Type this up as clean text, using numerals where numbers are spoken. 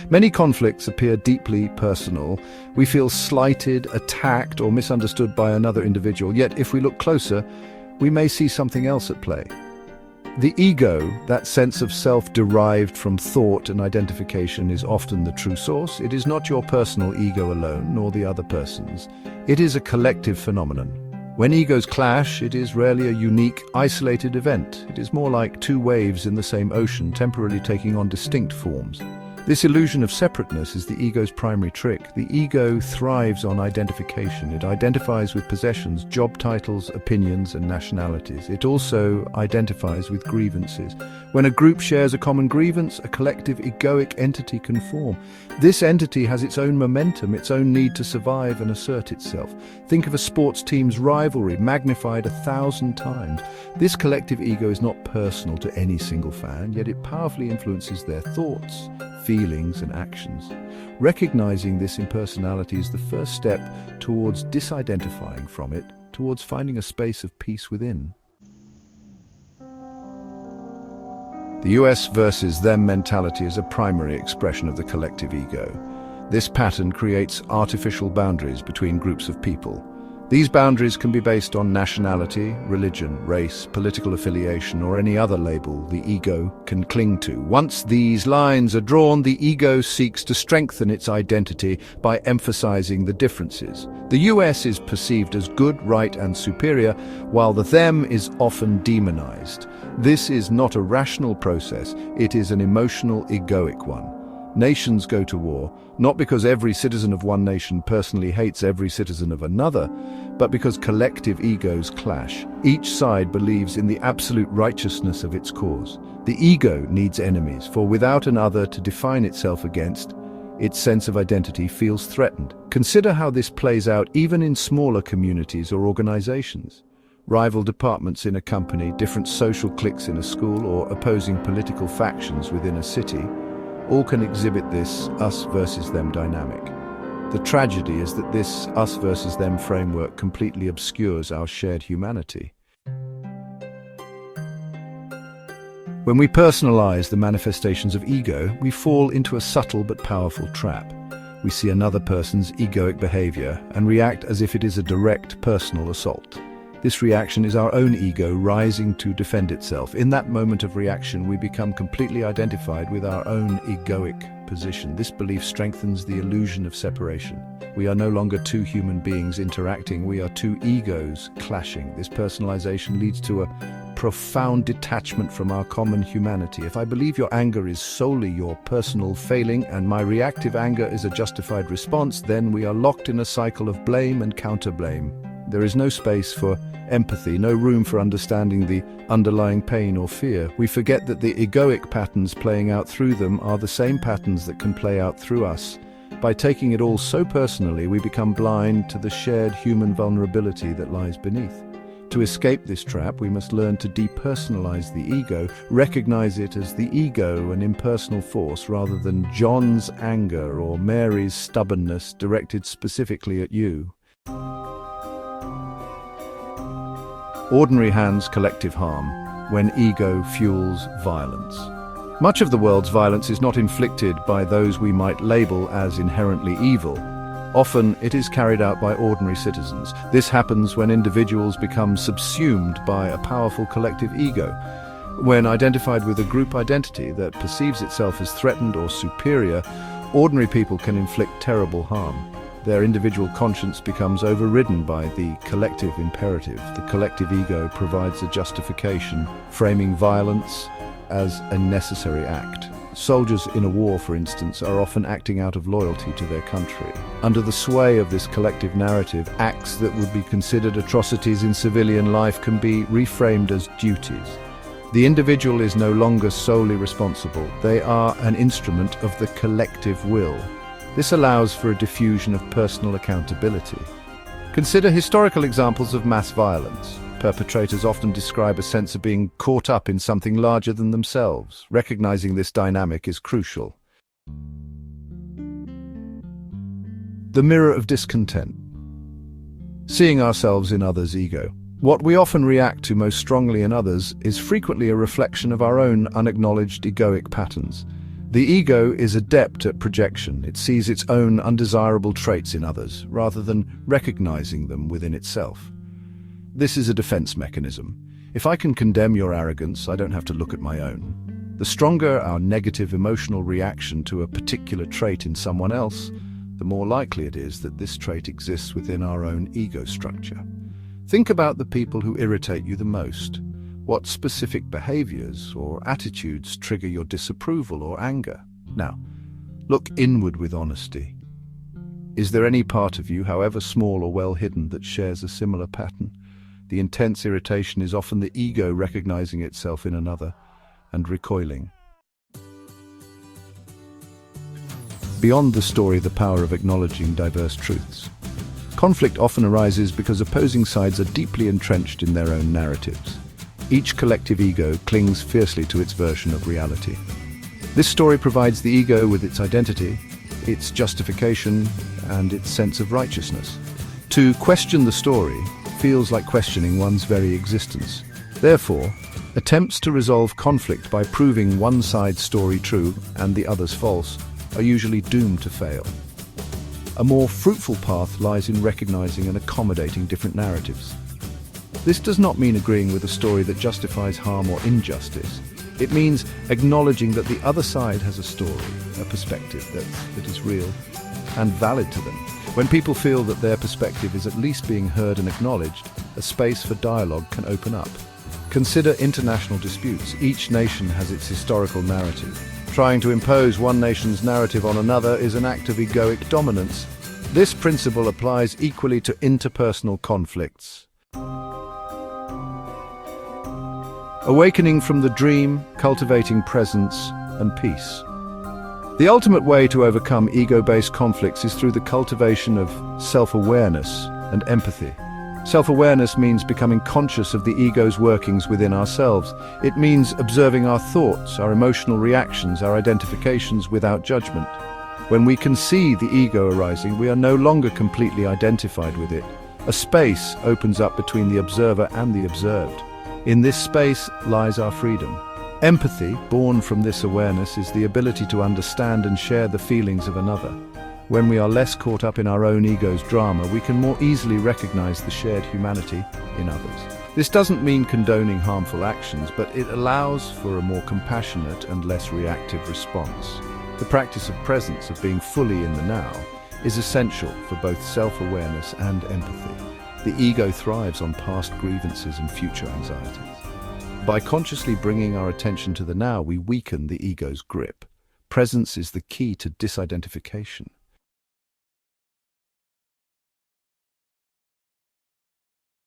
Many conflicts appear deeply personal. We feel slighted, attacked, or misunderstood by another individual, yet if we look closer, we may see something else at play. The ego, that sense of self derived from thought and identification, is often the true source. It is not your personal ego alone, nor the other person's. It is a collective phenomenon. When egos clash, it is rarely a unique, isolated event. It is more like two waves in the same ocean, temporarily taking on distinct forms. This illusion of separateness is the ego's primary trick. The ego thrives on identification. It identifies with possessions, job titles, opinions, and nationalities. It also identifies with grievances. When a group shares a common grievance, a collective egoic entity can form. This entity has its own momentum, its own need to survive and assert itself. Think of a sports team's rivalry magnified 1,000 times. This collective ego is not personal to any single fan, yet it powerfully influences their thoughts, feelings, and actions. Recognizing this impersonality is the first step towards disidentifying from it, towards finding a space of peace within. The us versus them mentality is a primary expression of the collective ego. This pattern creates artificial boundaries between groups of people. These boundaries can be based on nationality, religion, race, political affiliation, or any other label the ego can cling to. Once these lines are drawn, the ego seeks to strengthen its identity by emphasizing the differences. The US is perceived as good, right, and superior, while the them is often demonized. This is not a rational process, it is an emotional, egoic one. Nations go to war, not because every citizen of one nation personally hates every citizen of another, but because collective egos clash. Each side believes in the absolute righteousness of its cause. The ego needs enemies, for without an other to define itself against, its sense of identity feels threatened. Consider how this plays out even in smaller communities or organizations. Rival departments in a company, different social cliques in a school, or opposing political factions within a city all can exhibit this us versus them dynamic. The tragedy is that this us versus them framework completely obscures our shared humanity. When we personalize the manifestations of ego, we fall into a subtle but powerful trap. We see another person's egoic behavior and react as if it is a direct personal assault. This reaction is our own ego rising to defend itself. In that moment of reaction, we become completely identified with our own egoic position. This belief strengthens the illusion of separation. We are no longer two human beings interacting, we are two egos clashing. This personalization leads to a profound detachment from our common humanity. If I believe your anger is solely your personal failing and my reactive anger is a justified response, then we are locked in a cycle of blame and counter-blame. There is no space for empathy, no room for understanding the underlying pain or fear. We forget that the egoic patterns playing out through them are the same patterns that can play out through us. By taking it all so personally, we become blind to the shared human vulnerability that lies beneath. To escape this trap, we must learn to depersonalize the ego, recognize it as the ego, an impersonal force, rather than John's anger or Mary's stubbornness directed specifically at you. Ordinary hands collective harm when ego fuels violence. Much of the world's violence is not inflicted by those we might label as inherently evil. Often it is carried out by ordinary citizens. This happens when individuals become subsumed by a powerful collective ego. When identified with a group identity that perceives itself as threatened or superior, ordinary people can inflict terrible harm. Their individual conscience becomes overridden by the collective imperative. The collective ego provides a justification, framing violence as a necessary act. Soldiers in a war, for instance, are often acting out of loyalty to their country. Under the sway of this collective narrative, acts that would be considered atrocities in civilian life can be reframed as duties. The individual is no longer solely responsible. They are an instrument of the collective will. This allows for a diffusion of personal accountability. Consider historical examples of mass violence. Perpetrators often describe a sense of being caught up in something larger than themselves. Recognizing this dynamic is crucial. The mirror of discontent. Seeing ourselves in others' ego. What we often react to most strongly in others is frequently a reflection of our own unacknowledged egoic patterns. The ego is adept at projection. It sees its own undesirable traits in others, rather than recognizing them within itself. This is a defense mechanism. If I can condemn your arrogance, I don't have to look at my own. The stronger our negative emotional reaction to a particular trait in someone else, the more likely it is that this trait exists within our own ego structure. Think about the people who irritate you the most. What specific behaviors or attitudes trigger your disapproval or anger? Now, look inward with honesty. Is there any part of you, however small or well hidden, that shares a similar pattern? The intense irritation is often the ego recognizing itself in another and recoiling. Beyond the story, the power of acknowledging diverse truths. Conflict often arises because opposing sides are deeply entrenched in their own narratives. Each collective ego clings fiercely to its version of reality. This story provides the ego with its identity, its justification, and its sense of righteousness. To question the story feels like questioning one's very existence. Therefore, attempts to resolve conflict by proving one side's story true and the other's false are usually doomed to fail. A more fruitful path lies in recognizing and accommodating different narratives. This does not mean agreeing with a story that justifies harm or injustice. It means acknowledging that the other side has a story, a perspective that is real and valid to them. When people feel that their perspective is at least being heard and acknowledged, a space for dialogue can open up. Consider international disputes. Each nation has its historical narrative. Trying to impose one nation's narrative on another is an act of egoic dominance. This principle applies equally to interpersonal conflicts. Awakening from the dream, cultivating presence and peace. The ultimate way to overcome ego-based conflicts is through the cultivation of self-awareness and empathy. Self-awareness means becoming conscious of the ego's workings within ourselves. It means observing our thoughts, our emotional reactions, our identifications without judgment. When we can see the ego arising, we are no longer completely identified with it. A space opens up between the observer and the observed. In this space lies our freedom. Empathy, born from this awareness, is the ability to understand and share the feelings of another. When we are less caught up in our own ego's drama, we can more easily recognize the shared humanity in others. This doesn't mean condoning harmful actions, but it allows for a more compassionate and less reactive response. The practice of presence, of being fully in the now, is essential for both self-awareness and empathy. The ego thrives on past grievances and future anxieties. By consciously bringing our attention to the now, we weaken the ego's grip. Presence is the key to disidentification.